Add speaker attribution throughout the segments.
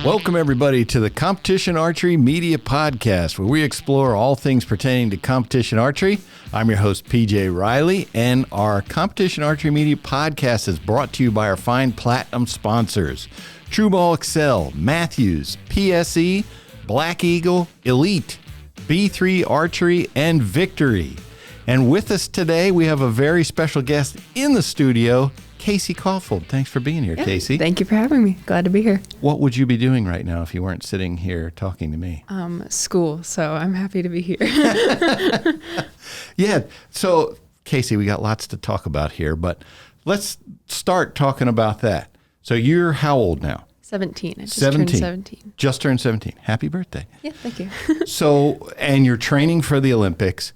Speaker 1: Welcome, everybody, to the Competition Archery Media Podcast, where we explore all things pertaining to competition archery. I'm your host, PJ Riley, and our Competition Archery Media Podcast is brought to you by our fine platinum sponsors, True Ball Excel, Matthews, PSE, Black Eagle, Elite, B3 Archery, and Victory. And with us today, we have a very special guest in the studio, Casey Kaufhold. Thanks for being here, Casey.
Speaker 2: Thank you for having me. Glad to be here.
Speaker 1: What would you be doing right now if you weren't sitting here talking to me?
Speaker 2: School, so I'm happy to be here.
Speaker 1: Yeah. So, Casey, we got lots to talk about here, but let's start talking about that. So you're how old now?
Speaker 2: 17. I just turned 17.
Speaker 1: Just turned 17. Happy birthday.
Speaker 2: Yeah, thank you.
Speaker 1: So, and you're training for the Olympics,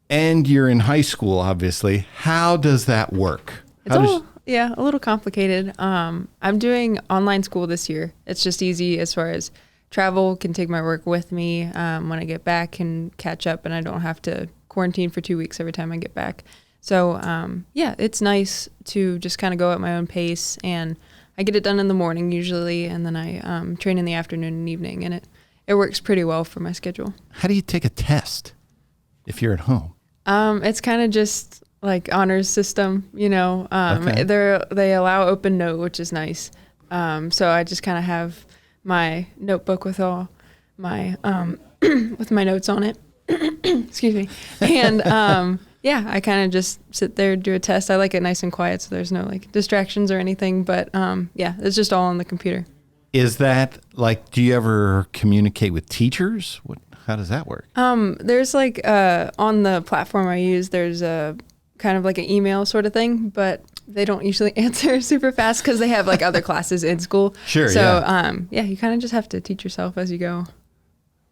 Speaker 1: and you're in high school, obviously. How does that work?
Speaker 2: A little complicated. I'm doing online school this year. It's just easy as far as travel, can take my work with me. When I get back, can catch up, and I don't have to quarantine for 2 weeks every time I get back. So, it's nice to just kind of go at my own pace, and I get it done in the morning usually, and then I train in the afternoon and evening, and it works pretty well for my schedule.
Speaker 1: How do you take a test if you're at home?
Speaker 2: It's kind of just like honors system,
Speaker 1: Okay.
Speaker 2: They allow open note, which is nice. So I just kind of have my notebook with all my, with my notes on it, excuse me. And, I kind of just sit there, do a test. I like it nice and quiet, so there's no like distractions or anything, but it's just all on the computer.
Speaker 1: Is that do you ever communicate with teachers? How does that work?
Speaker 2: There's on the platform I use, there's a kind of like an email sort of thing, but they don't usually answer super fast because they have other classes in school.
Speaker 1: Sure.
Speaker 2: So, you kind of just have to teach yourself as you go.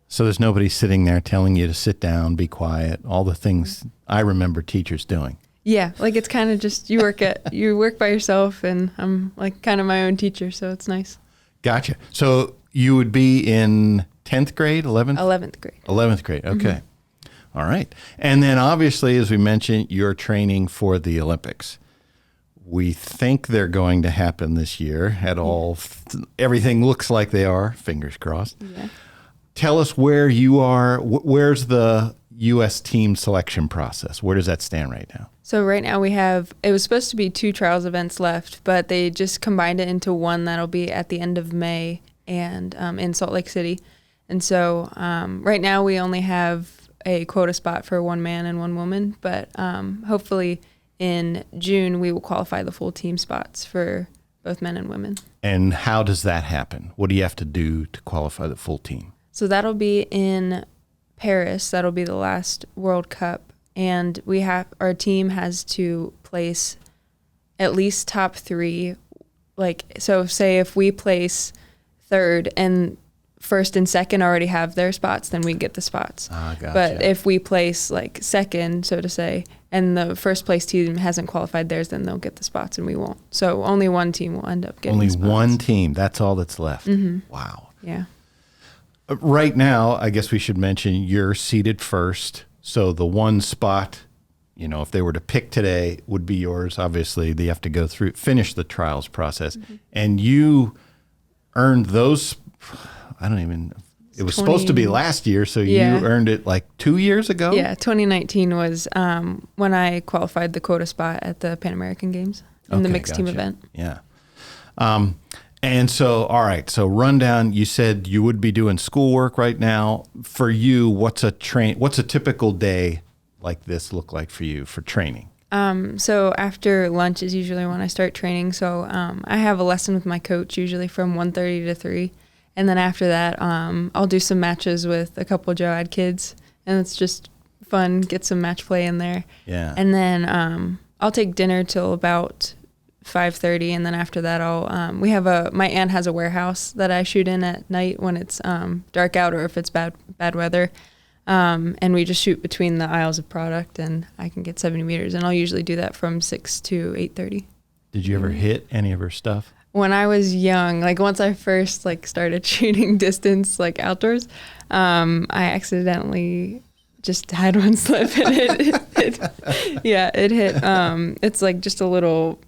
Speaker 1: So there's nobody sitting there telling you to sit down, be quiet, all the things I remember teachers doing.
Speaker 2: Yeah. It's kind of just, you work by yourself, and I'm kind of my own teacher. So it's nice. Gotcha.
Speaker 1: So you would be in 10th grade, 11th?
Speaker 2: 11th grade.
Speaker 1: 11th grade. Okay. Mm-hmm. All right. And then obviously, as we mentioned, you're training for the Olympics. We think they're going to happen this year at all. Everything looks like they are. Fingers crossed.
Speaker 2: Yeah.
Speaker 1: Tell us where you are. Where's the U.S. team selection process? Where does that stand right now?
Speaker 2: So right now it was supposed to be 2 trials events left, but they just combined it into one that'll be at the end of May and in Salt Lake City. And so right now we only have a quota spot for 1 man and 1 woman, but hopefully in June we will qualify the full team spots for both men and women.
Speaker 1: And how does that happen? What do you have to do to qualify the full team?
Speaker 2: So that'll be in Paris. That'll be the last World Cup, and our team has to place at least top 3. So say if we place 3rd and 1st and 2nd already have their spots, then we get the spots.
Speaker 1: Gotcha.
Speaker 2: But if we place 2nd, so to say, and the first place team hasn't qualified theirs, then they'll get the spots and we won't. So only one team will end up getting the spots.
Speaker 1: Only one team. That's all that's left.
Speaker 2: Mm-hmm.
Speaker 1: Wow.
Speaker 2: Yeah.
Speaker 1: Right now, I guess we should mention you're seated first. So the one spot, if they were to pick today, would be yours. Obviously, they have to finish the trials process. Mm-hmm. And you earned those. It was supposed to be last year, so you earned it 2 years ago?
Speaker 2: Yeah, 2019 was when I qualified the quota spot at the Pan American Games in the mixed team event.
Speaker 1: Yeah. And so, all right, so rundown, you said you would be doing schoolwork right now. For you, what's a typical day like this look like for you for training?
Speaker 2: So after lunch is usually when I start training. So I have a lesson with my coach usually from 1:30 to 3. And then after that, I'll do some matches with a couple of Joad kids, and it's just fun, get some match play in there.
Speaker 1: Yeah.
Speaker 2: And then I'll take dinner till about 5:30, and then after that, my aunt has a warehouse that I shoot in at night when it's dark out or if it's bad weather. And we just shoot between the aisles of product, and I can get 70 meters, and I'll usually do that from 6 to 8:30.
Speaker 1: Did you ever hit any of her stuff?
Speaker 2: When I was young, once I first started shooting distance outdoors, I accidentally just had one slip and it hit. It's just a little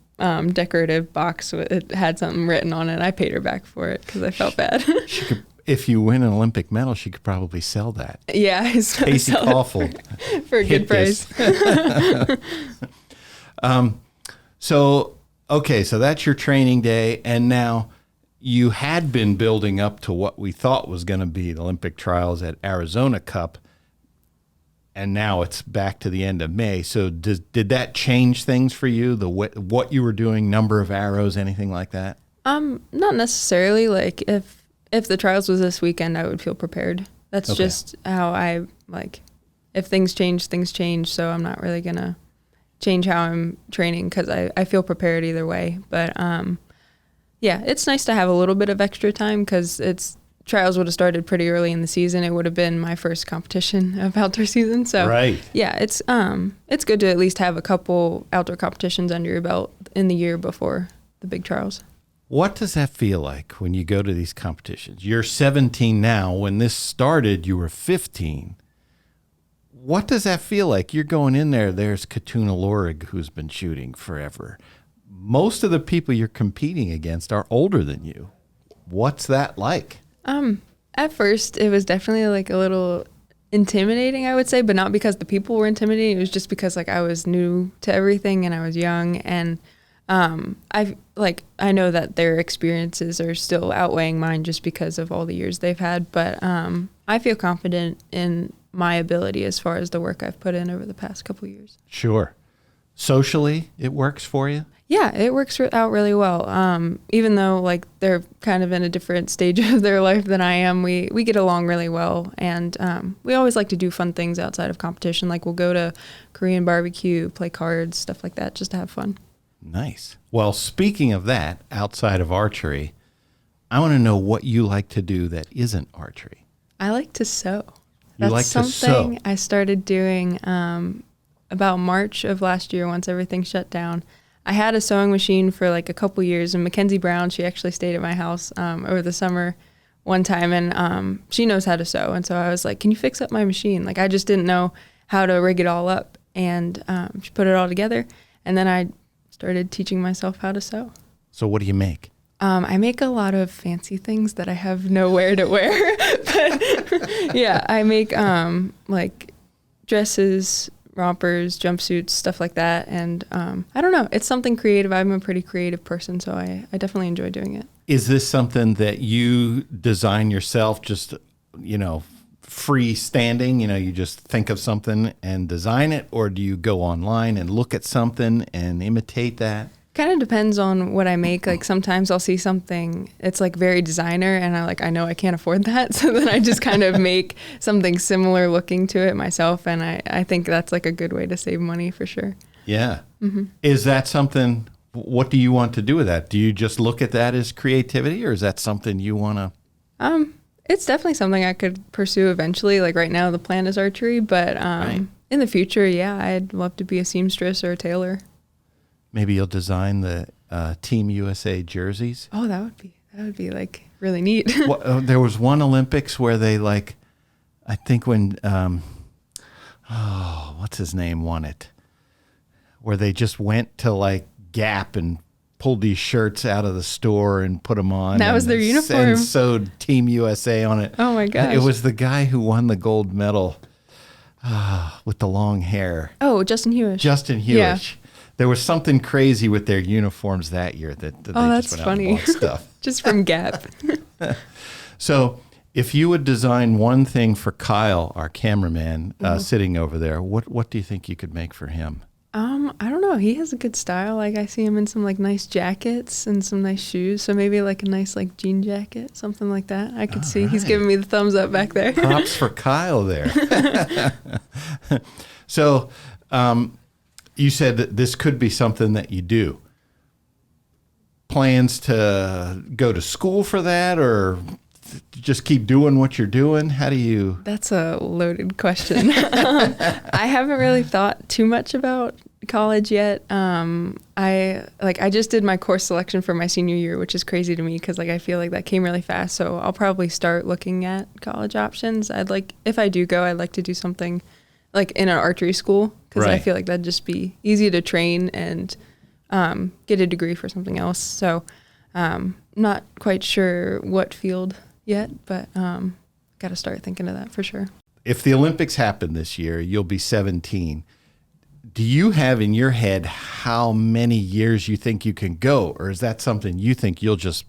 Speaker 2: decorative box. It had something written on it. I paid her back for it because I felt bad.
Speaker 1: She could, if you win an Olympic medal, she could probably sell that.
Speaker 2: Yeah.
Speaker 1: Casey Kaufhold.
Speaker 2: For a good price.
Speaker 1: So that's your training day. And now you had been building up to what we thought was going to be the Olympic trials at Arizona Cup. And now it's back to the end of May. So did that change things for you? What you were doing, number of arrows, anything like that?
Speaker 2: Not necessarily. Like if the trials was this weekend, I would feel prepared. That's just how I like. If things change, things change. So I'm not really gonna change how I'm training because I feel prepared either way. But yeah, it's nice to have a little bit of extra time because trials would have started pretty early in the season. It would have been my first competition of outdoor season. So yeah, it's good to at least have a couple outdoor competitions under your belt in the year before the big trials.
Speaker 1: What does that feel like when you go to these competitions? You're 17 now. When this started, you were 15. What does that feel like? You're going in there. There's Katuna Lorig, who's been shooting forever. Most of the people you're competing against are older than you. What's that like?
Speaker 2: At first, it was definitely like a little intimidating, I would say, but not because the people were intimidating. It was just because like I was new to everything and I was young, and I know that their experiences are still outweighing mine just because of all the years they've had. But I feel confident in my ability as far as the work I've put in over the past couple of years.
Speaker 1: Sure. Socially, it works for you?
Speaker 2: Yeah, it works out really well. Even though like they're kind of in a different stage of their life than I am, we get along really well. And we always like to do fun things outside of competition. Like we'll go to Korean barbecue, play cards, stuff like that, just to have fun.
Speaker 1: Nice. Well, speaking of that, outside of archery, I want to know what you like to do that isn't archery.
Speaker 2: I like to sew.
Speaker 1: That's
Speaker 2: something I started doing about March of last year once everything shut down. I had a sewing machine for like a couple years, and Mackenzie Brown, she actually stayed at my house over the summer one time, and she knows how to sew. And so I was like, can you fix up my machine? Like I just didn't know how to rig it all up, and she put it all together. And then I started teaching myself how to sew.
Speaker 1: So what do you make?
Speaker 2: I make a lot of fancy things that I have nowhere to wear. But yeah, I make like dresses, rompers, jumpsuits, stuff like that. And I don't know, it's something creative. I'm a pretty creative person, so I definitely enjoy doing it.
Speaker 1: Is this something that you design yourself, just, freestanding? You just think of something and design it, or do you go online and look at something and imitate that?
Speaker 2: Kind of depends on what I make. Like sometimes I'll see something, it's like very designer, and I know I can't afford that. So then I just kind of make something similar looking to it myself. And I think that's like a good way to save money for sure.
Speaker 1: Yeah. Mm-hmm. Is that something, what do you want to do with that? Do you just look at that as creativity, or is that something you want to?
Speaker 2: It's definitely something I could pursue eventually. Like right now the plan is archery, but in the future, yeah, I'd love to be a seamstress or a tailor.
Speaker 1: Maybe you'll design the Team USA jerseys.
Speaker 2: Oh, that would be like really neat.
Speaker 1: There was one Olympics where they I think when what's his name won it, where they just went to Gap and pulled these shirts out of the store and put them on.
Speaker 2: That was their uniform.
Speaker 1: And sewed Team USA on it.
Speaker 2: Oh my gosh!
Speaker 1: It was the guy who won the gold medal with the long hair.
Speaker 2: Oh, Justin Hewish.
Speaker 1: Yeah. There was something crazy with their uniforms that year that they just went out and bought stuff.
Speaker 2: Just from Gap.
Speaker 1: So if you would design one thing for Kyle, our cameraman, sitting over there, what do you think you could make for him?
Speaker 2: I don't know. He has a good style. Like I see him in some nice jackets and some nice shoes. So maybe a nice jean jacket, something like that. I could see. Right. He's giving me the thumbs up back there.
Speaker 1: Props for Kyle there. So, you said that this could be something that you do. Plans to go to school for that, or just keep doing what you're doing? How do you?
Speaker 2: That's a loaded question. I haven't really thought too much about college yet. I just did my course selection for my senior year, which is crazy to me because I feel like that came really fast. So I'll probably start looking at college options. If I do go, I'd like to do something in an archery school, because I feel like that'd just be easy to train, and get a degree for something else. So not quite sure what field yet, but got to start thinking of that for sure.
Speaker 1: If the Olympics happen this year, you'll be 17. Do you have in your head how many years you think you can go, or is that something you think you'll just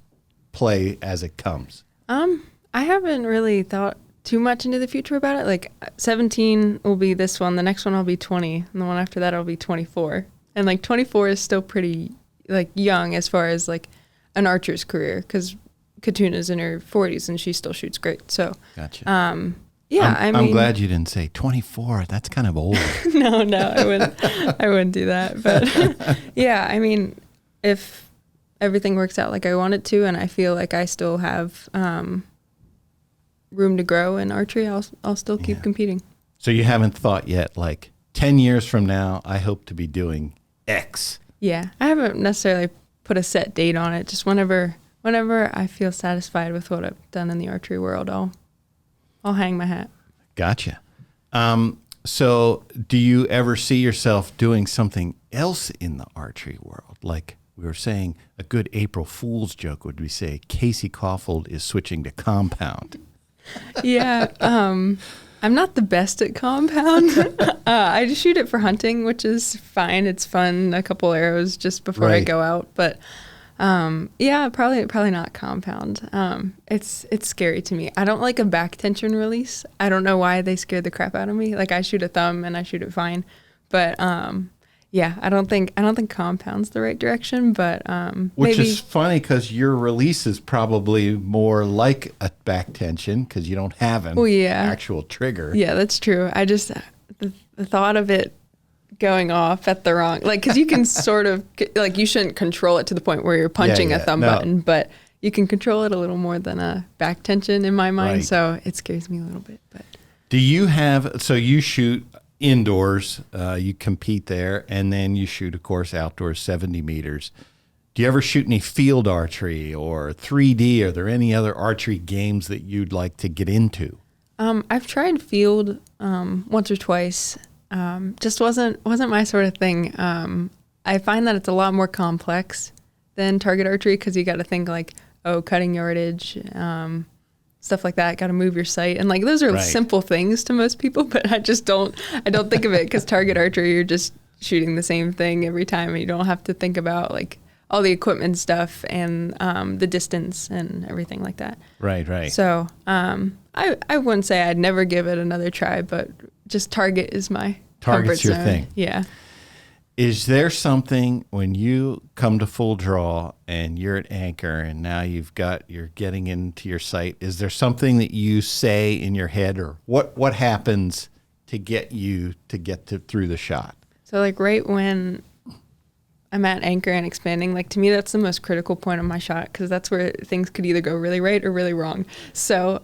Speaker 1: play as it comes?
Speaker 2: I haven't really thought too much into the future about it. Like 17 will be this one, the next one I'll be 20, and the one after that I'll be 24. And like 24 is still pretty like young as far as like an archer's career, because Katuna's in her 40s and she still shoots great. So,
Speaker 1: gotcha.
Speaker 2: Yeah,
Speaker 1: I'm glad you didn't say 24. That's kind of old.
Speaker 2: No, I wouldn't do that. But yeah, I mean, if everything works out like I want it to, and I feel like I still have room to grow in archery, I'll still keep competing. So
Speaker 1: you haven't thought yet, like 10 years from now, I hope to be doing X.
Speaker 2: Yeah, I haven't necessarily put a set date on it. Just whenever I feel satisfied with what I've done in the archery world, I'll hang my hat.
Speaker 1: Gotcha. So do you ever see yourself doing something else in the archery world? Like we were saying, a good April Fool's joke would be say, Casey Kaufhold is switching to compound.
Speaker 2: Yeah. I'm not the best at compound. I just shoot it for hunting, which is fine. It's fun. A couple arrows just before I go out. But yeah, probably not compound. It's scary to me. I don't like a back tension release. I don't know why they scare the crap out of me. Like I shoot a thumb and I shoot it fine. But yeah, I don't think compound's the right direction, but
Speaker 1: which
Speaker 2: maybe.
Speaker 1: Is funny because your release is probably more like a back tension because you don't have an actual trigger.
Speaker 2: Yeah, that's true. I just the thought of it going off at the wrong, like, because you can sort of like you shouldn't control it to the point where you're punching a thumb button, but you can control it a little more than a back tension in my mind. So it scares me a little bit. But
Speaker 1: do you have? So you shoot indoors, you compete there, and then you shoot, of course, outdoors 70 meters. Do you ever shoot any field archery or 3D? Are there any other archery games that you'd like to get into?
Speaker 2: I've tried field once or twice. Just wasn't my sort of thing. I find that it's a lot more complex than target archery because you got to think like, cutting yardage, stuff like that. Got to move your sight, and like those are simple things to most people, but I don't think of it because target archery, you're just shooting the same thing every time, and you don't have to think about like all the equipment stuff and the distance and everything like that. Right. So I wouldn't say I'd never give it another try, but just target is my
Speaker 1: Target's your
Speaker 2: zone.
Speaker 1: thing.
Speaker 2: Yeah.
Speaker 1: Is there something when you come to full draw and you're at anchor and now you're getting into your sight, is there something that you say in your head, or what happens to get you to through the shot? So
Speaker 2: like right when I'm at anchor and expanding, like to me, that's the most critical point of my shot because that's where things could either go really right or really wrong. So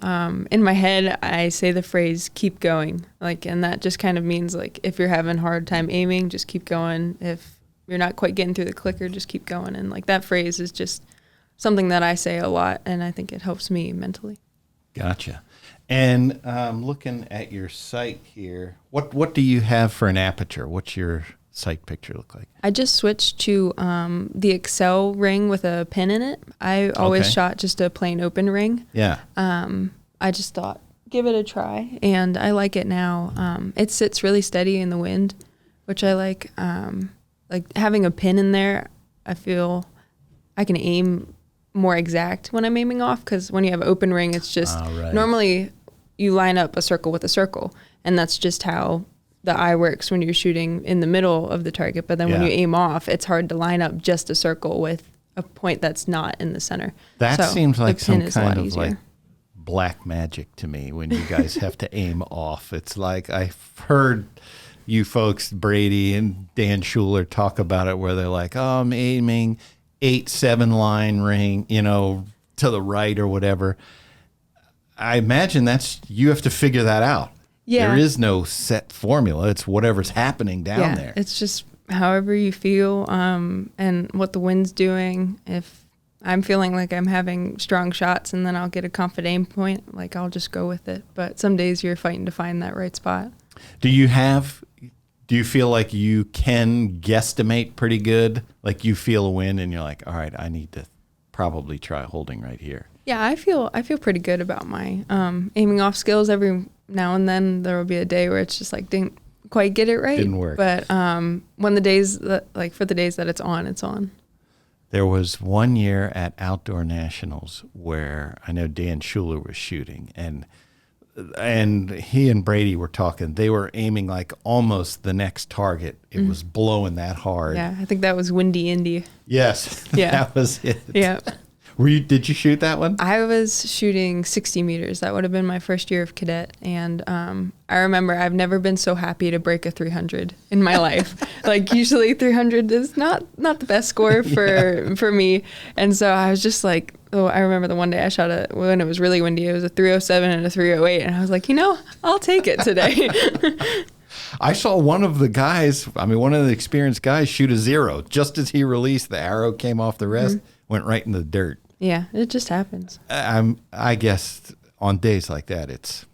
Speaker 2: in my head, I say the phrase, keep going. Like, and that just kind of means like, if you're having a hard time aiming, just keep going. If you're not quite getting through the clicker, just keep going. And like that phrase is just something that I say a lot, and I think it helps me mentally. Gotcha.
Speaker 1: And looking at your sight here, what do you have for an aperture? What's your sight picture look like?
Speaker 2: I just switched to the Excel ring with a pin in it. I always shot just a plain open ring.
Speaker 1: Yeah.
Speaker 2: I just thought, give it a try, and I like it now. It sits really steady in the wind, which I like. Like having a pin in there, I feel I can aim more exact when I'm aiming off, because when you have open ring, it's just normally you line up a circle with a circle, and that's just how the eye works when you're shooting in the middle of the target. But then when you aim off, it's hard to line up just a circle with a point that's not in the center.
Speaker 1: That seems like some kind of like black magic to me when you guys have to aim off. It's like I've heard you folks, Brady and Dan Schuler, talk about it where they're like, oh, I'm aiming 8-7 line ring, to the right or whatever. I imagine you have to figure that out. Yeah. There is no set formula. It's whatever's happening down there.
Speaker 2: It's just however you feel and what the wind's doing. If I'm feeling like I'm having strong shots and then I'll get a confident aim point, like I'll just go with it. But some days you're fighting to find that right spot.
Speaker 1: Do you have Do you feel like you can guesstimate pretty good? Like you feel a wind and you're like, all right, I need to probably try holding right here.
Speaker 2: Yeah, I feel pretty good about my aiming off skills. Every now and then there will be a day where it's just like didn't quite get it right.
Speaker 1: Didn't work.
Speaker 2: But when the days that, like for the days that it's on.
Speaker 1: There was one year at Outdoor Nationals where I know Dan Schuler was shooting, and he and Brady were talking. They were aiming like almost the next target. It was blowing that hard.
Speaker 2: Yeah, I think that was Windy Indy.
Speaker 1: Yes,
Speaker 2: Yeah.
Speaker 1: that was it.
Speaker 2: Yeah.
Speaker 1: Did you shoot that one?
Speaker 2: I was shooting 60 meters. That would have been my first year of cadet. And I remember I've never been so happy to break a 300 in my life. Like usually 300 is not the best score for me. And so I was just like, I remember the one day I shot when it was really windy. It was a 307 and a 308. And I was like, I'll take it today.
Speaker 1: I saw one of the guys, one of the experienced guys shoot a 0. Just as he released, the arrow came off the rest, went right in the dirt.
Speaker 2: Yeah, it just happens.
Speaker 1: I guess on days like that,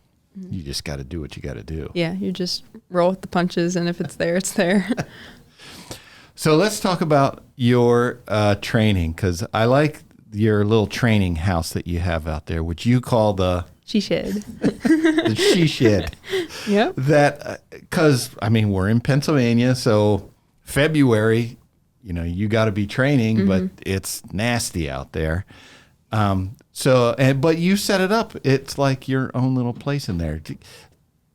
Speaker 1: you just got to do what you got to do.
Speaker 2: Yeah, you just roll with the punches, and if it's there, it's there.
Speaker 1: So let's talk about your training, because I like your little training house that you have out there, which you call the
Speaker 2: she shed.
Speaker 1: The she shed.
Speaker 2: Yep.
Speaker 1: That because we're in Pennsylvania, so February. You got to be training, but it's nasty out there. But you set it up. It's like your own little place in there.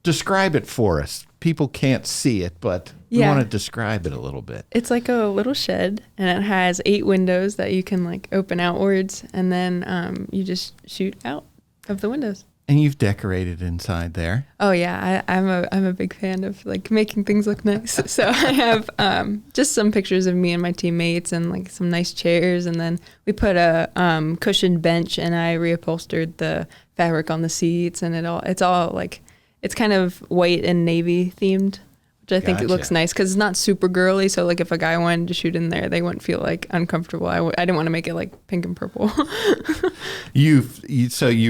Speaker 1: Describe it for us. People can't see it, but we want to describe it a little bit.
Speaker 2: It's like a little shed, and it has 8 windows that you can like open outwards, and then you just shoot out of the windows.
Speaker 1: And you've decorated inside there.
Speaker 2: Oh yeah, I'm a big fan of like making things look nice. So I have just some pictures of me and my teammates, and like some nice chairs, and then we put a cushioned bench, and I reupholstered the fabric on the seats, and it's all like it's kind of white and navy themed, which I think it looks nice because it's not super girly. So like if a guy wanted to shoot in there, they wouldn't feel like uncomfortable. I didn't want to make it like pink and purple.
Speaker 1: So you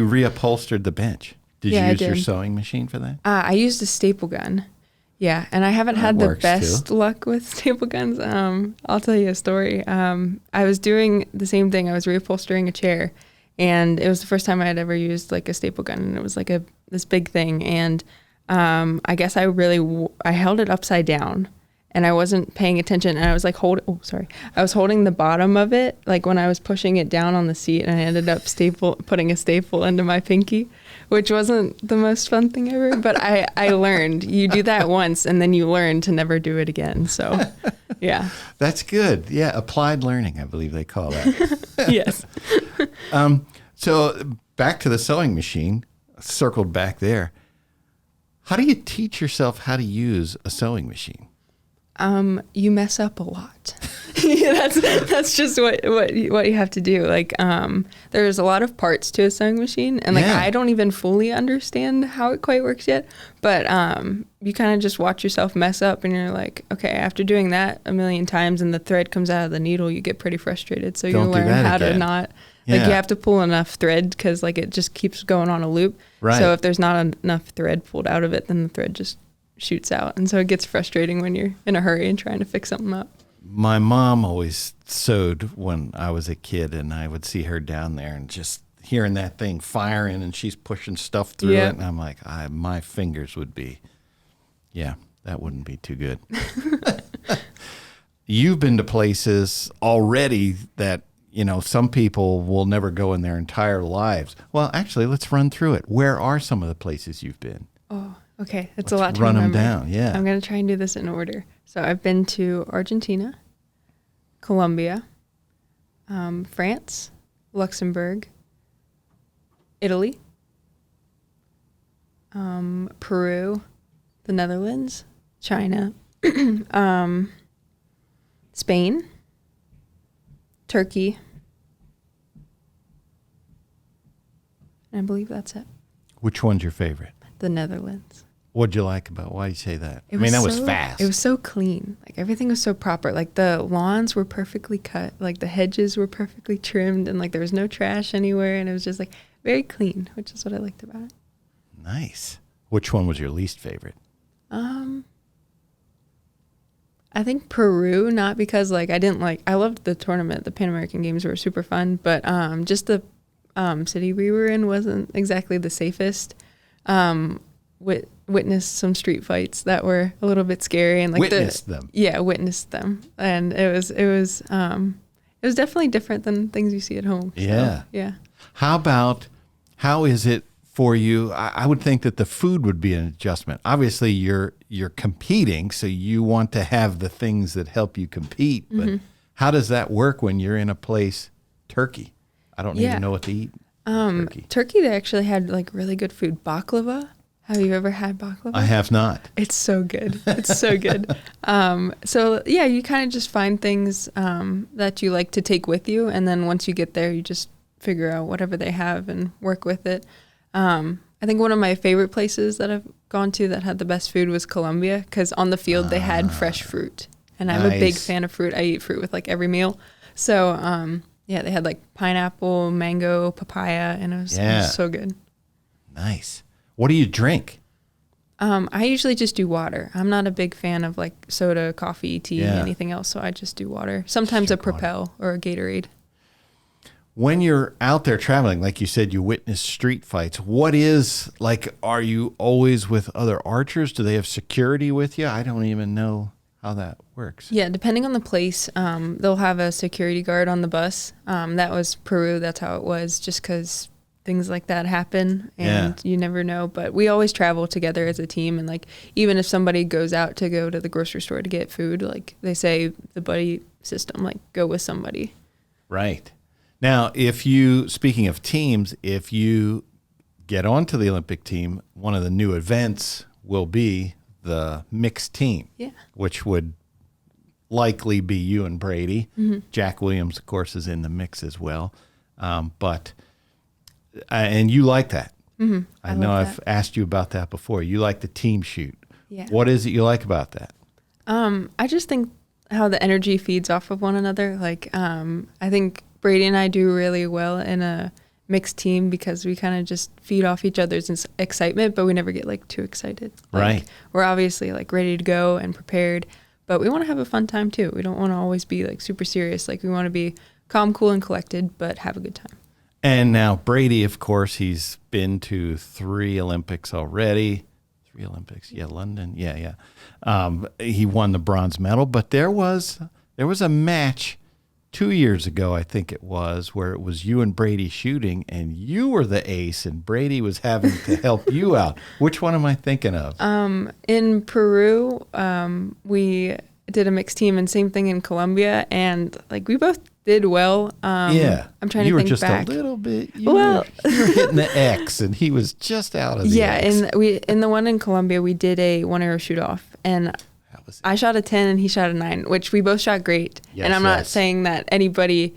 Speaker 1: reupholstered the bench. Did you use your sewing machine for that?
Speaker 2: I used a staple gun. Yeah, and I haven't had the best luck with staple guns. I'll tell you a story. I was doing the same thing. I was reupholstering a chair, and it was the first time I had ever used like a staple gun, and it was like this big thing. And I guess I held it upside down, and I wasn't paying attention, and I was like I was holding the bottom of it like when I was pushing it down on the seat, and I ended up putting a staple into my pinky, which wasn't the most fun thing ever, but I learned. You do that once, and then you learn to never do it again. So yeah,
Speaker 1: that's good. Yeah, applied learning, I believe they call that.
Speaker 2: Yes.
Speaker 1: So back to the sewing machine, circled back there. How do you teach yourself how to use a sewing machine?
Speaker 2: You mess up a lot. That's just what you have to do. Like, there's a lot of parts to a sewing machine, and like I don't even fully understand how it quite works yet. But you kind of just watch yourself mess up, and you're like, okay, after doing that a million times, and the thread comes out of the needle, you get pretty frustrated. So you learn how to not. Like you have to pull enough thread because like it just keeps going on a loop. Right. So if there's not enough thread pulled out of it, then the thread just shoots out. And so it gets frustrating when you're in a hurry and trying to fix something up.
Speaker 1: My mom always sewed when I was a kid, and I would see her down there and just hearing that thing firing, and she's pushing stuff through it. And I'm like, my fingers would be, that wouldn't be too good. You've been to places already that, some people will never go in their entire lives. Well, actually, let's run through it. Where are some of the places you've been?
Speaker 2: Oh, okay. It's a lot to
Speaker 1: remember.
Speaker 2: Run them
Speaker 1: down, yeah.
Speaker 2: I'm going to try and do this in order. So I've been to Argentina, Colombia, France, Luxembourg, Italy, Peru, the Netherlands, China, Spain, Turkey, and I believe that's it.
Speaker 1: Which one's your favorite?
Speaker 2: The Netherlands.
Speaker 1: What'd you like about? Why do you say that? That was fast.
Speaker 2: It was so clean. Like everything was so proper. Like the lawns were perfectly cut. Like the hedges were perfectly trimmed, and like there was no trash anywhere. And it was just like very clean, which is what I liked about it.
Speaker 1: Nice. Which one was your least favorite?
Speaker 2: I think Peru, not because like I loved the tournament. The Pan American Games were super fun, but just the city we were in wasn't exactly the safest. Witnessed some street fights that were a little bit scary, and like
Speaker 1: witnessed them.
Speaker 2: Yeah, witnessed them, and it was definitely different than things you see at home.
Speaker 1: Yeah,
Speaker 2: so, yeah.
Speaker 1: How is it for you? I would think that the food would be an adjustment. Obviously, you're competing, so you want to have the things that help you compete. But how does that work when you're in a place? Turkey. I don't even know what to eat.
Speaker 2: Turkey, they actually had like really good food. Baklava. Have you ever had baklava?
Speaker 1: I have not.
Speaker 2: It's so good. It's so good. So yeah, you kind of just find things that you like to take with you, and then once you get there, you just figure out whatever they have and work with it. I think one of my favorite places that I've gone to that had the best food was Colombia, because on the field they had fresh fruit, and I'm a big fan of fruit. I eat fruit with like every meal. So yeah, they had like pineapple, mango, papaya, and it was so good.
Speaker 1: Nice. What do you drink?
Speaker 2: I usually just do water. I'm not a big fan of like soda, coffee, tea, anything else, so I just do water. Sometimes a Propel or a Gatorade.
Speaker 1: When you're out there traveling, like you said, you witness street fights. What is, like, are you always with other archers? Do they have security with you? I don't even know how that works.
Speaker 2: Yeah, depending on the place, they'll have a security guard on the bus. That was Peru. That's how it was, just because things like that happen, and you never know. But we always travel together as a team, and like even if somebody goes out to go to the grocery store to get food, like they say the buddy system, like go with somebody.
Speaker 1: Right. Now, speaking of teams, if you get onto the Olympic team, one of the new events will be the mixed team, which would likely be you and Brady. Jack Williams, of course, is in the mix as well. And you like that. I know I've asked you about that before. You like the team shoot.
Speaker 2: Yeah.
Speaker 1: What is it you like about that?
Speaker 2: I just think how the energy feeds off of one another. Like, I think Brady and I do really well in a mixed team because we kind of just feed off each other's excitement, but we never get like too excited. Like,
Speaker 1: right.
Speaker 2: We're obviously like ready to go and prepared, but we want to have a fun time too. We don't want to always be like super serious. Like we want to be calm, cool, and collected, but have a good time.
Speaker 1: And now Brady, of course, he's been to 3 Olympics already. 3 Olympics, London, he won the bronze medal, but there was a match 2 years ago, I think it was, where it was you and Brady shooting, and you were the ace, and Brady was having to help you out. Which one am I thinking of?
Speaker 2: In Peru, we did a mixed team, and same thing in Colombia, and like we both did well. I'm trying to think back.
Speaker 1: You were just a little bit. You were hitting the X, and he was just out of the X.
Speaker 2: And in the one in Colombia, we did a 1-arrow shoot off, and I shot a 10 and he shot a 9, which we both shot great.
Speaker 1: Yes,
Speaker 2: and I'm not saying that anybody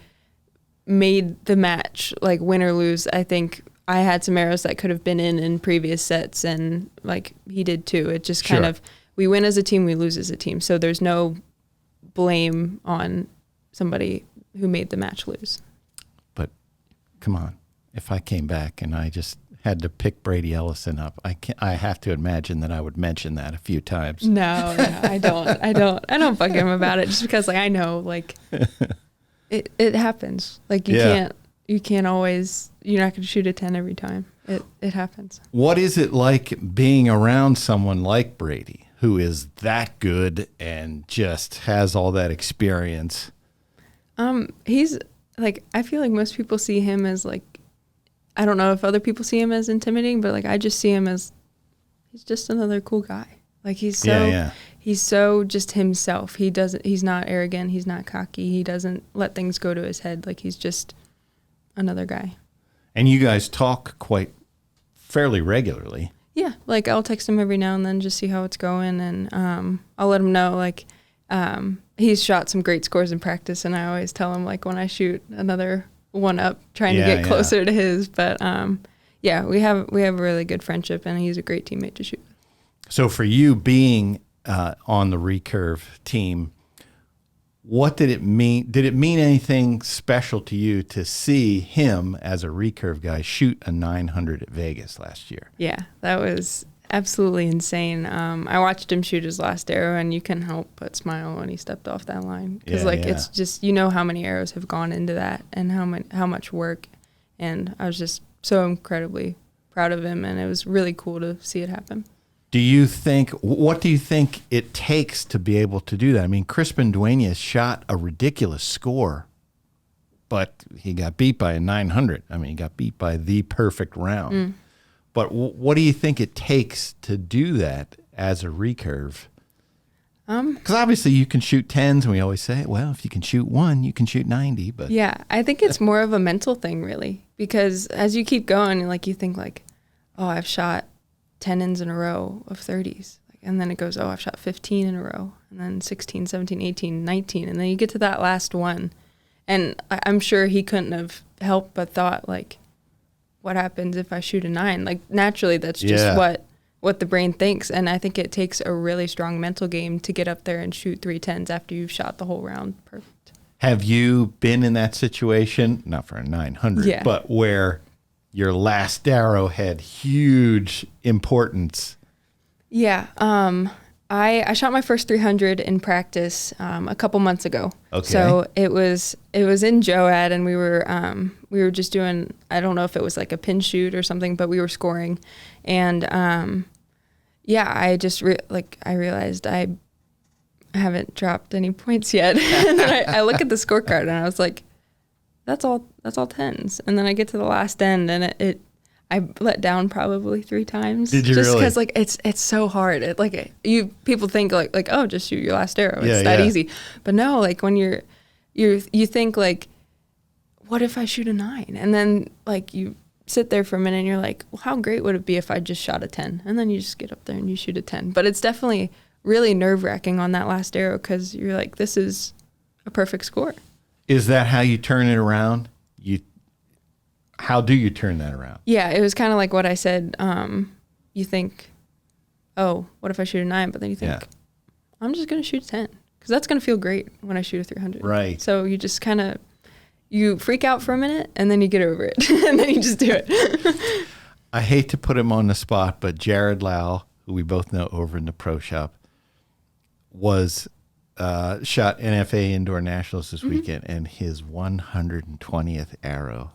Speaker 2: made the match like win or lose. I think I had some arrows that could have been in previous sets, and like he did too. It just kind of, we win as a team, we lose as a team. So there's no blame on somebody who made the match lose.
Speaker 1: But come on, if I came back and I just had to pick Brady Ellison up, I have to imagine that I would mention that a few times.
Speaker 2: No, I don't bug him about it, just because like I know like it happens. Like you can't always, you're not going to shoot a 10 every time. It happens. What
Speaker 1: is it like being around someone like Brady, who is that good and just has all that experience?
Speaker 2: He's like, I feel like most people see him as like, I don't know if other people see him as intimidating, but like I just see him as, he's just another cool guy. Like he's so just himself. He's not arrogant. He's not cocky. He doesn't let things go to his head. Like he's just another guy.
Speaker 1: And you guys talk fairly regularly.
Speaker 2: Yeah. Like I'll text him every now and then, just see how it's going. And, I'll let him know, like, he's shot some great scores in practice, and I always tell him like when I shoot another one up, trying to get closer to his. But we have a really good friendship, and he's a great teammate to shoot with.
Speaker 1: So for you being on the recurve team, what did it mean? Did it mean anything special to you to see him as a recurve guy shoot a 900 at Vegas last year?
Speaker 2: Yeah, that was absolutely insane. I watched him shoot his last arrow, and you couldn't help but smile when he stepped off that line. Because, it's just, how many arrows have gone into that and how much work. And I was just so incredibly proud of him, and it was really cool to see it happen.
Speaker 1: What do you think it takes to be able to do that? I mean, Crispin Duenas shot a ridiculous score, but he got beat by a 900. I mean, he got beat by the perfect round. But what do you think it takes to do that as a recurve? Because obviously you can shoot 10s, and we always say, well, if you can shoot 1, you can shoot 90. But
Speaker 2: yeah, I think it's more of a mental thing, really, because as you keep going, like you think like, oh, I've shot 10 ins in a row of 30s. And then it goes, oh, I've shot 15 in a row, and then 16, 17, 18, 19. And then you get to that last one. And I'm sure he couldn't have helped but thought, like, what happens if I shoot a 9? Like, naturally, that's just what the brain thinks. And I think it takes a really strong mental game to get up there and shoot 3 10s after you've shot the whole round perfect.
Speaker 1: Have you been in that situation, not for a 900, but where your last arrow had huge importance?
Speaker 2: Yeah. I shot my first 300 in practice a couple months ago.
Speaker 1: Okay.
Speaker 2: So it was in JOAD, and we were just doing, I don't know if it was like a pin shoot or something, but we were scoring, and I just I realized I haven't dropped any points yet, and then I look at the scorecard and I was like, that's all 10s, and then I get to the last end and I let down probably 3 times.
Speaker 1: Did you
Speaker 2: just
Speaker 1: really?
Speaker 2: Because it's so hard. People think like oh, just shoot your last arrow. It's that easy. But no, like when you think like, what if I shoot a 9? And then like you sit there for a minute and you're like, well, how great would it be if I just shot a 10? And then you just get up there and you shoot a 10. But it's definitely really nerve-wracking on that last arrow, because you're like, this is a perfect score.
Speaker 1: Is that how you turn it around? How do you turn that around?
Speaker 2: Yeah, it was kind of like what I said. You think, oh, what if I shoot a 9? But then you think, I'm just going to shoot a 10, because that's going to feel great when I shoot a 300.
Speaker 1: Right.
Speaker 2: So you just kind of, you freak out for a minute, and then you get over it, and then you just do it.
Speaker 1: I hate to put him on the spot, but Jared Lau, who we both know over in the pro shop, was shot NFA Indoor Nationals this weekend, and his 120th arrow,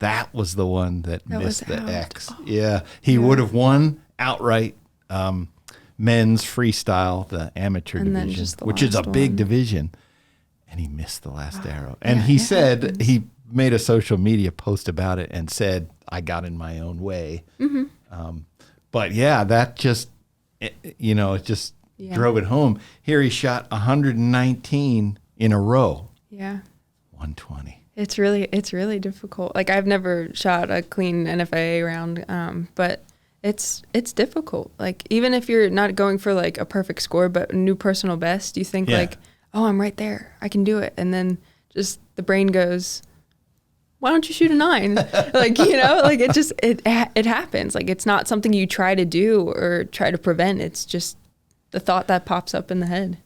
Speaker 1: that was the one that missed the X. Oh. Yeah, he would have won outright men's freestyle, the amateur division, which is a big division, and he missed the last arrow. And he said, he made a social media post about it and said, I got in my own way. But yeah, that just, it just drove it home. Here he shot 119 in a row. Yeah. 120.
Speaker 2: It's really difficult. Like, I've never shot a clean NFA round, but it's difficult. Like, even if you're not going for like a perfect score, but a new personal best, you think like, oh, I'm right there, I can do it. And then just the brain goes, why don't you shoot a 9? Like, like it happens. Like, it's not something you try to do or try to prevent. It's just the thought that pops up in the head.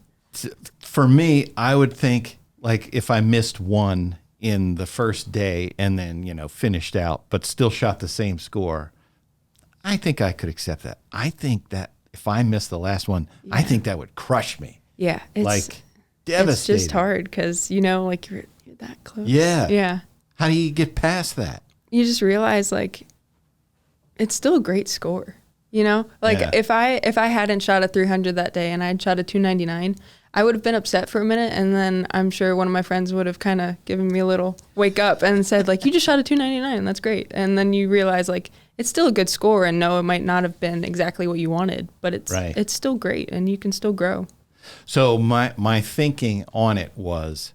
Speaker 1: For me, I would think, like, if I missed one in the first day and then, finished out, but still shot the same score, I think I could accept that. I think that if I missed the last one, I think that would crush me.
Speaker 2: Yeah. It's
Speaker 1: like devastating.
Speaker 2: It's just hard because, like you're that close.
Speaker 1: Yeah.
Speaker 2: Yeah.
Speaker 1: How do you get past that?
Speaker 2: You just realize, like, it's still a great score. Like if I hadn't shot a 300 that day and I'd shot a 299, I would have been upset for a minute, and then I'm sure one of my friends would have kind of given me a little wake up and said, like, you just shot a 299, that's great. And then you realize, like, it's still a good score, and no, it might not have been exactly what you wanted, but it's still great, and you can still grow.
Speaker 1: So my thinking on it was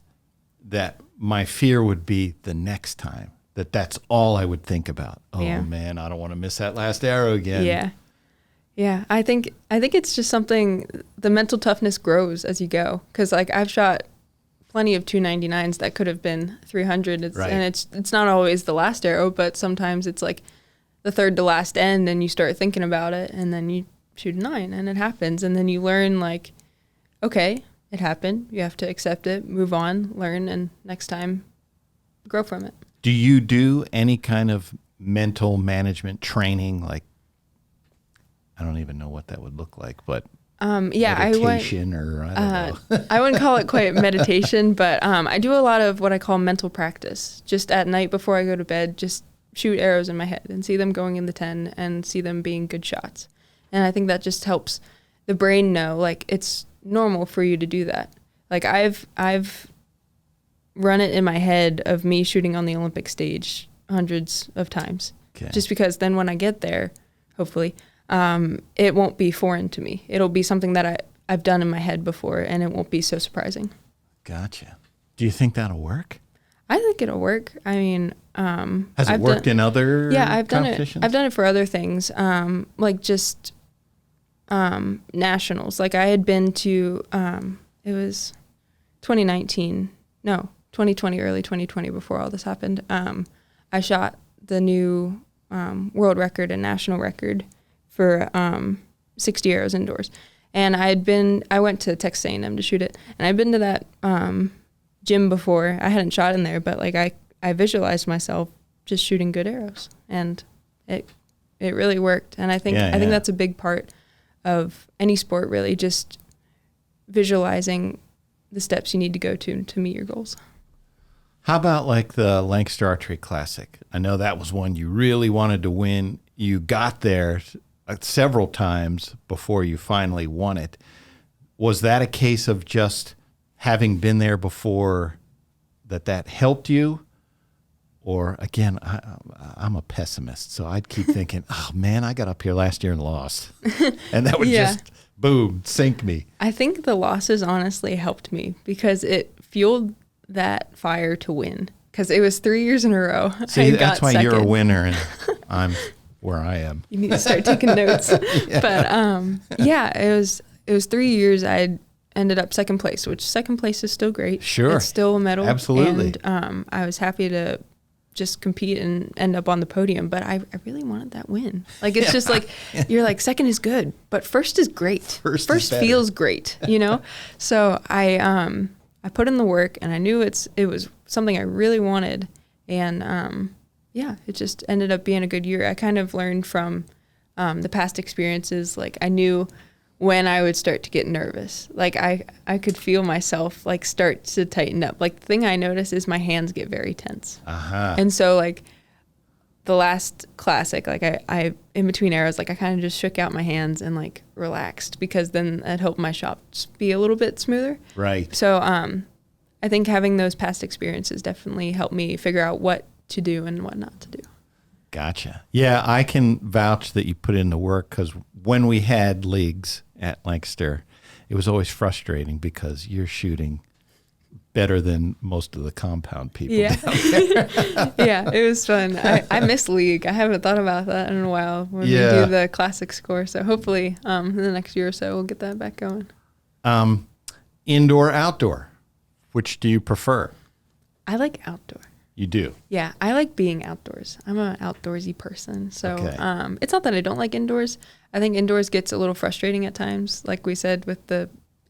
Speaker 1: that my fear would be the next time, that's all I would think about. Oh man, I don't want to miss that last arrow again.
Speaker 2: Yeah. Yeah, I think it's just something, the mental toughness grows as you go. Because, like, I've shot plenty of 299s that could have been 300. And it's not always the last arrow, but sometimes it's like the third to last end, and you start thinking about it, and then you shoot a 9, and it happens. And then you learn, like, okay, it happened. You have to accept it, move on, learn, and next time grow from it.
Speaker 1: Do you do any kind of mental management training, like I don't even know what that would look like, but
Speaker 2: meditation
Speaker 1: or I don't know.
Speaker 2: I wouldn't call it quite meditation, but I do a lot of what I call mental practice. Just at night before I go to bed, just shoot arrows in my head and see them going in the 10 and see them being good shots. And I think that just helps the brain know, like, it's normal for you to do that. Like, I've run it in my head of me shooting on the Olympic stage hundreds of times.
Speaker 1: Okay.
Speaker 2: Just because then when I get there, hopefully, it won't be foreign to me. It'll be something that I've done in my head before, and it won't be so surprising.
Speaker 1: Gotcha. Do you think that'll work?
Speaker 2: I think it'll work. I mean,
Speaker 1: has it worked in other competitions?
Speaker 2: I've done it for other things, like just nationals. Like I had been to, it was 2019, no, 2020, early 2020, before all this happened. I shot the new world record and national record for 60 arrows indoors. And I went to Texas A&M to shoot it. And I'd been to that gym before. I hadn't shot in there, but like I visualized myself just shooting good arrows. And it really worked. And I think that's a big part of any sport, really, just visualizing the steps you need to go to meet your goals.
Speaker 1: How about like the Lancaster Archery Classic? I know that was one you really wanted to win. You got there several times before you finally won it. Was that a case of just having been there before that helped you? Or again, I'm a pessimist, so I'd keep thinking, oh man, I got up here last year and lost. And that would just, boom, sink me.
Speaker 2: I think the losses honestly helped me because it fueled that fire to win. Because it was 3 years in a row.
Speaker 1: See, that's why you're a winner and I'm where I am.
Speaker 2: You need to start taking notes. But it was 3 years. I ended up second place, which second place is still great.
Speaker 1: Sure.
Speaker 2: It's still a medal.
Speaker 1: Absolutely.
Speaker 2: And I was happy to just compete and end up on the podium, but I really wanted that win. Like, it's just like, you're like, second is good, but first is great. First feels great, you know? So I put in the work and I knew it was something I really wanted. And it just ended up being a good year. I kind of learned from the past experiences. Like, I knew when I would start to get nervous. Like, I could feel myself like start to tighten up. Like, the thing I notice is my hands get very tense.
Speaker 1: Uh-huh.
Speaker 2: And so like the last classic, like I in between arrows, like I kind of just shook out my hands and like relaxed, because then it helped my shots be a little bit smoother.
Speaker 1: Right.
Speaker 2: So I think having those past experiences definitely helped me figure out what to do and what not to do.
Speaker 1: Gotcha. Yeah, I can vouch that you put in the work, because when we had leagues at Lancaster, it was always frustrating because you're shooting better than most of the compound people.
Speaker 2: Yeah. Yeah, it was fun. I miss league. I haven't thought about that in a while when we do the classic score. So hopefully in the next year or so, we'll get that back going.
Speaker 1: Indoor, outdoor, which do you prefer?
Speaker 2: I like outdoor.
Speaker 1: You do? Yeah,
Speaker 2: I like being outdoors. I'm an outdoorsy person. So it's not that I don't like indoors. I think indoors gets a little frustrating at times. Like we said,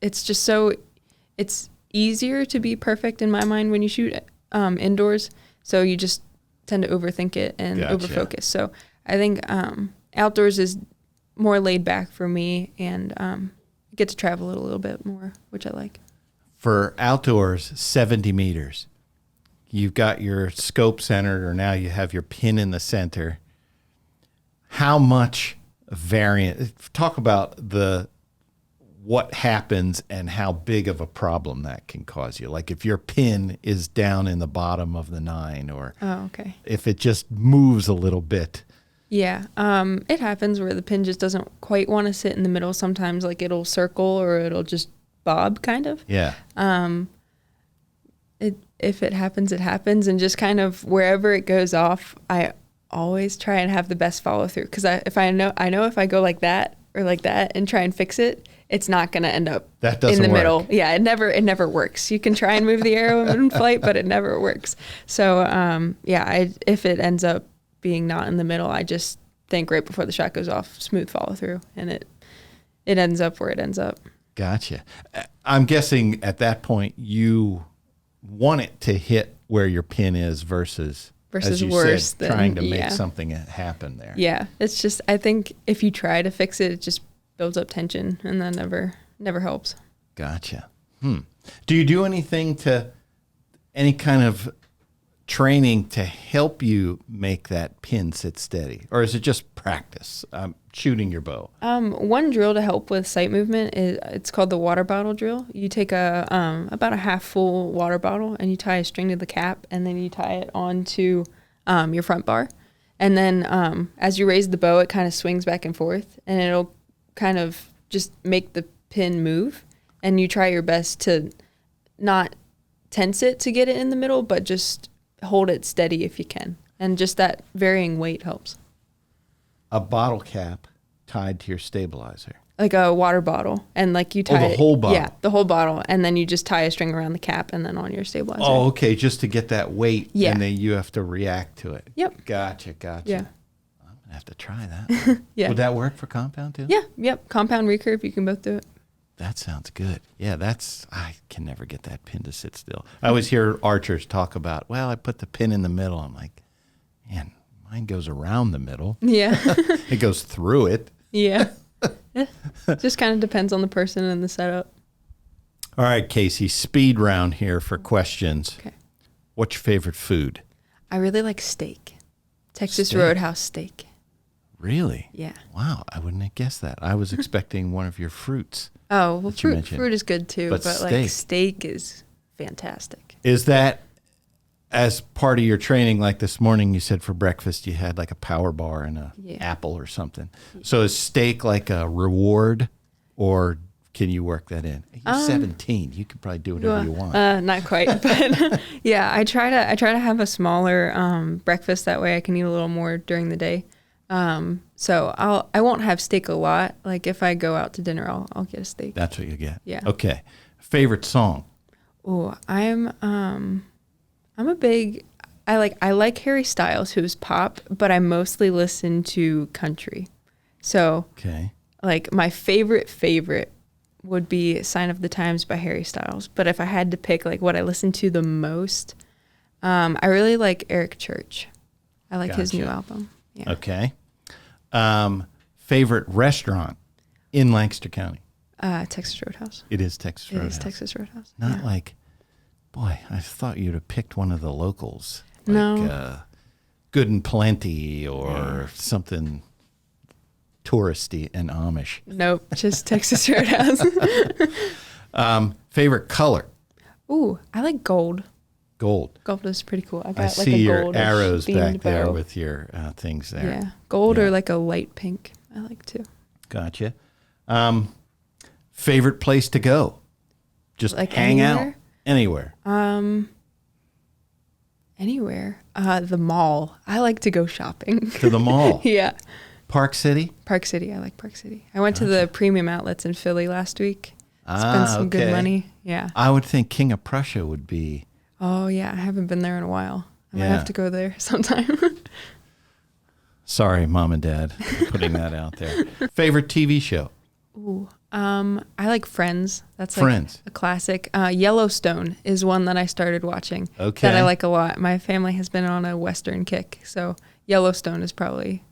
Speaker 2: it's easier to be perfect in my mind when you shoot indoors. So you just tend to overthink it and overfocus. So I think outdoors is more laid back for me, and get to travel it a little bit more, which I like.
Speaker 1: For outdoors, 70 meters. You've got your scope centered, or now you have your pin in the center. How much variant? Talk about what happens and how big of a problem that can cause you. Like if your pin is down in the bottom of the 9, or if it just moves a little bit.
Speaker 2: Yeah, it happens where the pin just doesn't quite want to sit in the middle. Sometimes like it'll circle or it'll just bob, kind of.
Speaker 1: Yeah.
Speaker 2: If it happens, it happens. And just kind of wherever it goes off, I always try and have the best follow through. Because I know if I go like that or like that and try and fix it, it's not going to end up in the middle. Yeah, it never works. You can try and move the arrow in flight, but it never works. So if it ends up being not in the middle, I just think right before the shot goes off, smooth follow through, and it ends up where it ends up.
Speaker 1: Gotcha. I'm guessing at that point you want it to hit where your pin is versus
Speaker 2: versus
Speaker 1: as you
Speaker 2: worse
Speaker 1: said,
Speaker 2: than
Speaker 1: trying to make something happen there.
Speaker 2: Yeah, it's just, I think if you try to fix it, it just builds up tension, and that never helps.
Speaker 1: Gotcha. Do you do any kind of training to help you make that pin sit steady, or is it just practice shooting your bow?
Speaker 2: One drill to help with sight movement it's called the water bottle drill. You take about a half full water bottle and you tie a string to the cap, and then you tie it onto your front bar, and then as you raise the bow, it kind of swings back and forth, and it'll kind of just make the pin move, and you try your best to not tense it to get it in the middle, but just hold it steady if you can. And just that varying weight helps.
Speaker 1: A bottle cap tied to your stabilizer.
Speaker 2: Like a water bottle. And like you tie
Speaker 1: the whole bottle.
Speaker 2: Yeah, the whole bottle. And then you just tie a string around the cap and then on your stabilizer.
Speaker 1: Oh, okay. Just to get that weight.
Speaker 2: Yeah.
Speaker 1: And then you have to react to it.
Speaker 2: Yep.
Speaker 1: Gotcha.
Speaker 2: Yeah.
Speaker 1: I'm going to have to try that.
Speaker 2: Yeah.
Speaker 1: Would that work for compound too?
Speaker 2: Yeah. Yep. Compound recurve, you can both do it.
Speaker 1: That sounds good. Yeah, I can never get that pin to sit still. I always hear archers talk about, well, I put the pin in the middle. I'm like, man, mine goes around the middle.
Speaker 2: Yeah.
Speaker 1: It goes through it.
Speaker 2: Yeah. Just kind of depends on the person and the setup.
Speaker 1: All right, Casey, speed round here for questions.
Speaker 2: Okay.
Speaker 1: What's your favorite food?
Speaker 2: I really like steak. Texas
Speaker 1: Steak?
Speaker 2: Roadhouse steak.
Speaker 1: Really?
Speaker 2: Yeah.
Speaker 1: Wow, I wouldn't have guessed that. I was expecting one of your fruits.
Speaker 2: Oh, well,
Speaker 1: that you mentioned.
Speaker 2: fruit is good too,
Speaker 1: But
Speaker 2: but like steak is fantastic.
Speaker 1: Is that as part of your training? Like this morning, you said for breakfast you had like a power bar and a apple or something. So is steak like a reward, or can you work that in? You're 17. You could probably do whatever you want.
Speaker 2: Not quite, but yeah, I try to have a smaller breakfast. That way I can eat a little more during the day. So I won't have steak a lot. Like if I go out to dinner, I'll get a steak.
Speaker 1: That's what you get.
Speaker 2: Yeah.
Speaker 1: Okay. Favorite song?
Speaker 2: Oh, I like Harry Styles, who's pop, but I mostly listen to country. So
Speaker 1: Okay.
Speaker 2: like my favorite would be Sign of the Times by Harry Styles. But if I had to pick like what I listen to the most, I really like Eric Church. I like his new album. Yeah.
Speaker 1: Okay. Favorite restaurant in Lancaster County?
Speaker 2: Texas Roadhouse.
Speaker 1: It is Texas Roadhouse.
Speaker 2: It is Texas Roadhouse.
Speaker 1: Not like, boy, I thought you'd have picked one of the locals. Like,
Speaker 2: No.
Speaker 1: Good and Plenty or something touristy and Amish.
Speaker 2: Nope, just Texas Roadhouse.
Speaker 1: Favorite color?
Speaker 2: Ooh, I like gold.
Speaker 1: Gold.
Speaker 2: Gold is pretty cool. I got
Speaker 1: I
Speaker 2: like
Speaker 1: see
Speaker 2: a
Speaker 1: your
Speaker 2: goldish
Speaker 1: arrows back
Speaker 2: themed
Speaker 1: there
Speaker 2: bow.
Speaker 1: with your things there.
Speaker 2: Yeah, gold
Speaker 1: Yeah.
Speaker 2: or like a light pink. I like too.
Speaker 1: Gotcha. Favorite place to go? Just
Speaker 2: Like
Speaker 1: hang
Speaker 2: anywhere?
Speaker 1: out? Anywhere.
Speaker 2: Anywhere. The mall. I like to go shopping.
Speaker 1: To the mall.
Speaker 2: Yeah.
Speaker 1: Park City?
Speaker 2: Park City. I like Park City. I went to the premium outlets in Philly last week. Spent some good money. Yeah.
Speaker 1: I would think King of Prussia would be.
Speaker 2: Oh, yeah. I haven't been there in a while. I might
Speaker 1: Yeah.
Speaker 2: have to go there sometime.
Speaker 1: Sorry, Mom and Dad, for putting that out there. Favorite TV show?
Speaker 2: Ooh. I like Friends. That's like
Speaker 1: Friends.
Speaker 2: a classic. Yellowstone is one that I started watching.
Speaker 1: Okay.
Speaker 2: That I like a lot. My family has been on a Western kick, so Yellowstone is probably.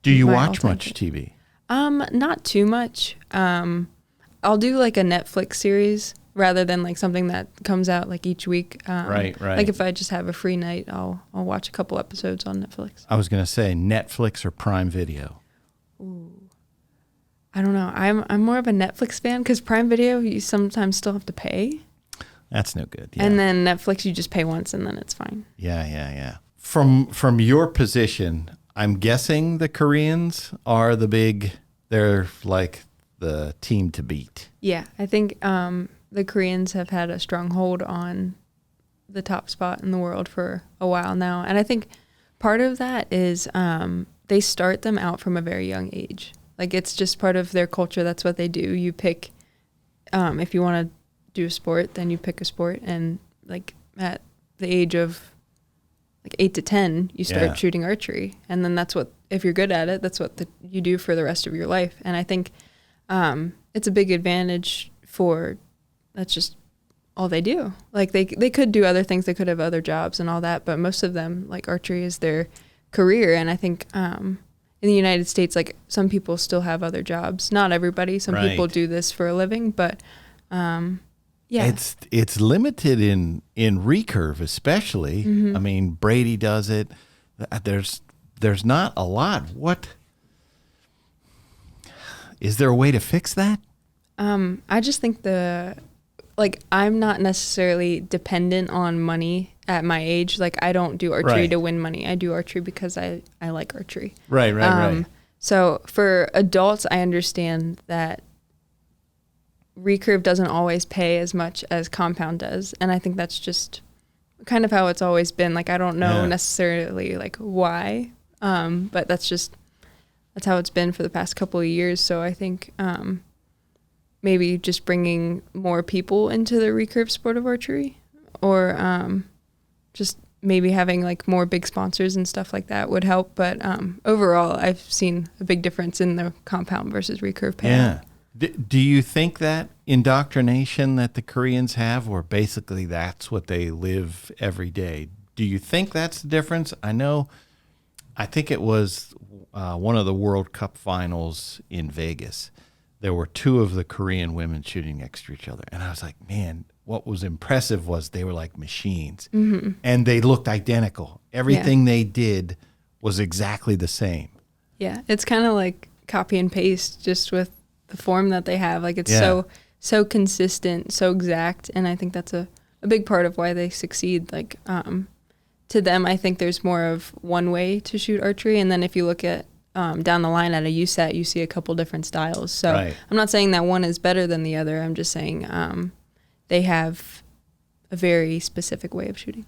Speaker 1: Do you
Speaker 2: my
Speaker 1: watch
Speaker 2: all-time
Speaker 1: much TV?
Speaker 2: Not too much. I'll do like a Netflix series rather than like something that comes out like each week.
Speaker 1: Right.
Speaker 2: Like if I just have a free night, I'll watch a couple episodes on Netflix.
Speaker 1: I was going to say Netflix or Prime Video.
Speaker 2: I don't know. I'm more of a Netflix fan because Prime Video you sometimes still have to pay,
Speaker 1: That's no good. Yeah.
Speaker 2: and then Netflix you just pay once and then it's fine.
Speaker 1: Yeah. From your position, I'm guessing the Koreans are they're like the team to beat.
Speaker 2: Yeah, I think the Koreans have had a strong hold on the top spot in the world for a while now, and I think part of that is they start them out from a very young age. Like it's just part of their culture. That's what they do. You pick, if you want to do a sport, then you pick a sport. And like at the age of like 8 to 10, you start shooting archery. And then that's what, if you're good at it, that's what you do for the rest of your life. And I think it's a big advantage that's just all they do. Like they could do other things. They could have other jobs and all that, but most of them, like archery is their career. And I think in the United States, like some people still have other jobs. Not everybody. Some people do this for a living, but yeah.
Speaker 1: It's limited in recurve especially. I mean, Brady does it. There's not a lot. What is there a way to fix that?
Speaker 2: I just think I'm not necessarily dependent on money at my age. Like I don't do archery to win money. I do archery because I like archery.
Speaker 1: Right.
Speaker 2: So for adults, I understand that recurve doesn't always pay as much as compound does. And I think that's just kind of how it's always been. Like, I don't know necessarily like why, but that's how it's been for the past couple of years. So I think maybe just bringing more people into the recurve sport of archery, or just maybe having like more big sponsors and stuff like that would help. But overall, I've seen a big difference in the compound versus recurve payout.
Speaker 1: Yeah. Do you think that indoctrination that the Koreans have, where basically that's what they live every day, do you think that's the difference? I think it was one of the World Cup finals in Vegas. There were two of the Korean women shooting next to each other. And I was like, man, what was impressive was they were like machines. And they looked identical. Everything they did was exactly the same.
Speaker 2: Yeah, it's kind of like copy and paste, just with the form that they have. Like it's so consistent, so exact, and I think that's a big part of why they succeed. Like to them, I think there's more of one way to shoot archery, and then if you look at down the line at a USAT, you see a couple different styles. So I'm not saying that one is better than the other. I'm just saying they have a very specific way of shooting.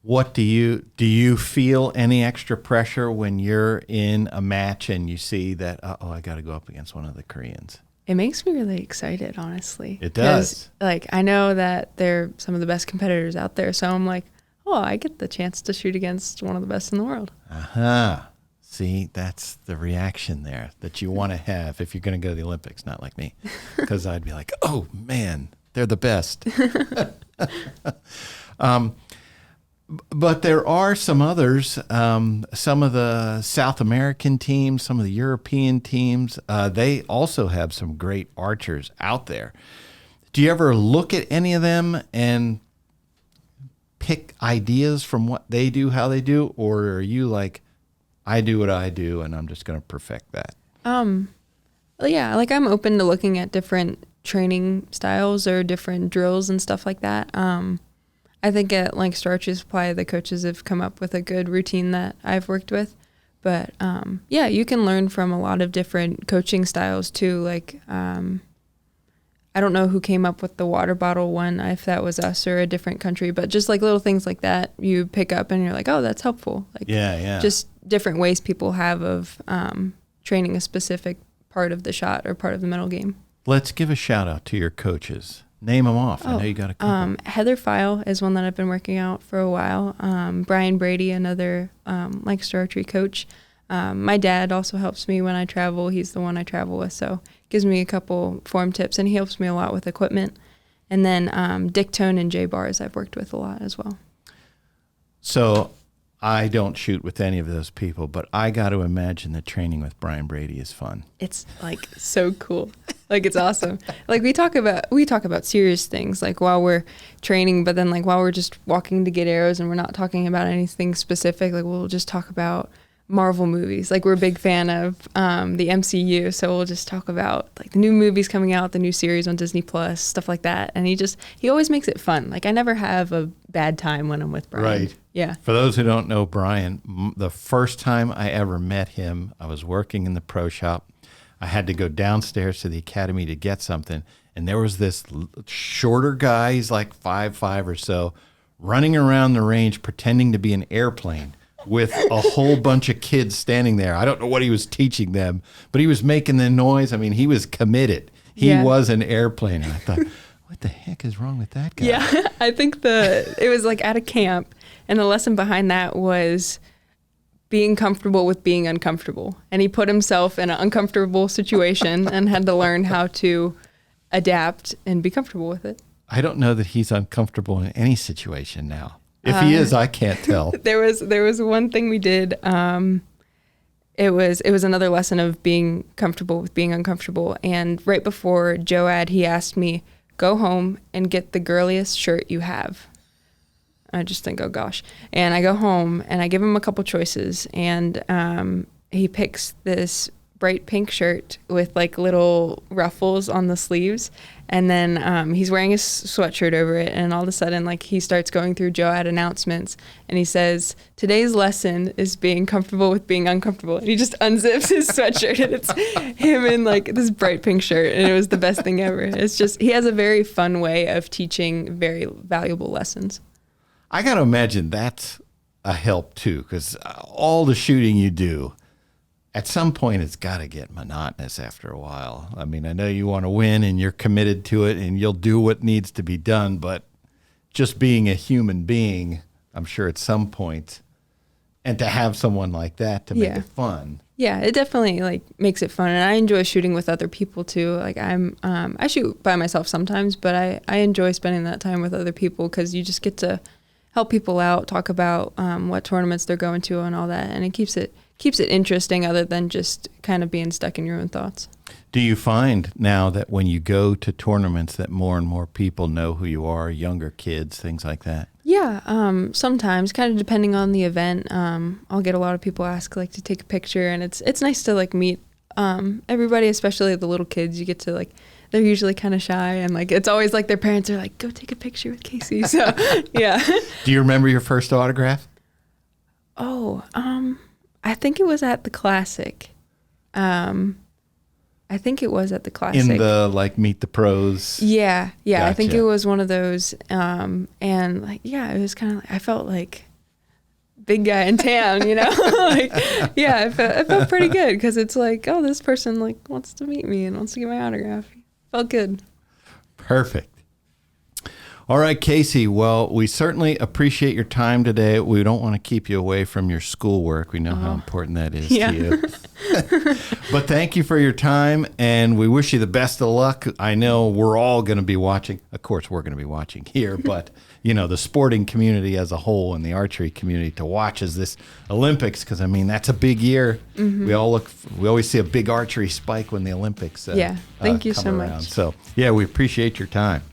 Speaker 1: What do you feel any extra pressure when you're in a match and you see that, I got to go up against one of the Koreans?
Speaker 2: It makes me really excited, honestly.
Speaker 1: It does.
Speaker 2: Like, I know that they're some of the best competitors out there, so I'm like, I get the chance to shoot against one of the best in the world.
Speaker 1: See, that's the reaction there that you want to have if you're going to go to the Olympics, not like me, because I'd be like, oh man, they're the best. But there are some others, some of the South American teams, some of the European teams, they also have some great archers out there. Do you ever look at any of them and pick ideas from what they do, how they do, or are you like, I do what I do and I'm just going to perfect that?
Speaker 2: Yeah, like I'm open to looking at different training styles or different drills and stuff like that. I think at Lancaster Archery Supply, the coaches have come up with a good routine that I've worked with. But you can learn from a lot of different coaching styles too. Like, I don't know who came up with the water bottle one, if that was us or a different country, but just like little things like that you pick up and you're like, oh, that's helpful. Like, just different ways people have of training a specific part of the shot or part of the mental game. Let's
Speaker 1: give a shout out to your coaches. Name them off. I know you got a couple.
Speaker 2: Heather File is one that I've been working out for a while. Brian Brady, another Lancaster Archery coach. My dad also helps me when I travel. He's the one I travel with, so gives me a couple form tips, and he helps me a lot with equipment. And then Dick Tone and Jay Bars I've worked with a lot as well.
Speaker 1: So I don't shoot with any of those people, but I got to imagine that training with Brian Brady is fun.
Speaker 2: It's like so cool. Like it's awesome. Like we talk about serious things like while we're training, but then like while we're just walking to get arrows and we're not talking about anything specific, like we'll just talk about Marvel movies. Like we're a big fan of the MCU, so we'll just talk about like the new movies coming out, the new series on Disney Plus, stuff like that. And he always makes it fun. Like I never have a bad time when I'm with Brian.
Speaker 1: Right.
Speaker 2: Yeah.
Speaker 1: For those who don't know Brian, the first time I ever met him, I was working in the pro shop. I had to go downstairs to the academy to get something, and there was this shorter guy, he's like 5'5" or so, running around the range pretending to be an airplane with a whole bunch of kids standing there. I don't know what he was teaching them, but he was making the noise. I mean, he was committed. He was an airplane. And I thought, what the heck is wrong with that guy?
Speaker 2: Yeah, I think it was like at a camp, and the lesson behind that was being comfortable with being uncomfortable. And he put himself in an uncomfortable situation and had to learn how to adapt and be comfortable with it.
Speaker 1: I don't know that he's uncomfortable in any situation now. If he is, I can't tell.
Speaker 2: There was one thing we did. It was another lesson of being comfortable with being uncomfortable. And right before Joad, he asked me, go home and get the girliest shirt you have. I just think, oh gosh. And I go home and I give him a couple choices, and he picks this bright pink shirt with like little ruffles on the sleeves, and then he's wearing his sweatshirt over it, and all of a sudden like he starts going through Joad announcements, and he says, today's lesson is being comfortable with being uncomfortable, and he just unzips his sweatshirt and it's him in like this bright pink shirt, and it was the best thing ever. It's just, he has a very fun way of teaching very valuable lessons.
Speaker 1: I got to imagine that's a help too, because all the shooting you do, at some point, it's got to get monotonous after a while. I mean, I know you want to win and you're committed to it and you'll do what needs to be done, but just being a human being, I'm sure at some point, and to have someone like that to make it fun.
Speaker 2: Yeah, it definitely like makes it fun, and I enjoy shooting with other people too. Like I shoot by myself sometimes, but I enjoy spending that time with other people because you just get to help people out, talk about what tournaments they're going to and all that, and it keeps it interesting other than just kind of being stuck in your own thoughts.
Speaker 1: Do you find now that when you go to tournaments that more and more people know who you are, younger kids, things like that?
Speaker 2: Yeah, sometimes, kind of depending on the event. I'll get a lot of people ask like to take a picture, and it's nice to like meet everybody, especially the little kids. You get to like, they're usually kind of shy, and like it's always like their parents are like, go take a picture with Casey. So yeah.
Speaker 1: Do you remember your first autograph?
Speaker 2: Oh, I think it was at the Classic. I think it was at the Classic.
Speaker 1: In the like Meet the Pros.
Speaker 2: Yeah.
Speaker 1: Gotcha.
Speaker 2: I think it was one of those. And like, yeah, it was kind of like, I felt like big guy in town, you know? Like, yeah, it felt pretty good because it's like, oh, this person like wants to meet me and wants to get my autograph. Felt good.
Speaker 1: Perfect. All right, Casey. Well, we certainly appreciate your time today. We don't want to keep you away from your schoolwork. We know how important that is to you. But thank you for your time, and we wish you the best of luck. I know we're all going to be watching. Of course, we're going to be watching here, but you know, the sporting community as a whole and the archery community to watch as this Olympics, because I mean that's a big year. Mm-hmm. We always see a big archery spike when the Olympics.
Speaker 2: Thank you so
Speaker 1: around.
Speaker 2: much.
Speaker 1: So yeah, we appreciate your time.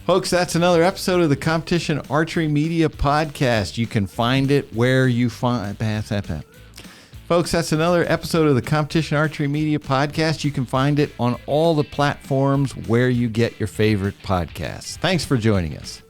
Speaker 1: Folks, that's another episode of the Competition Archery Media Podcast. You can find it where you find... Folks, that's another episode of the Competition Archery Media Podcast. You can find it on all the platforms where you get your favorite podcasts. Thanks for joining us.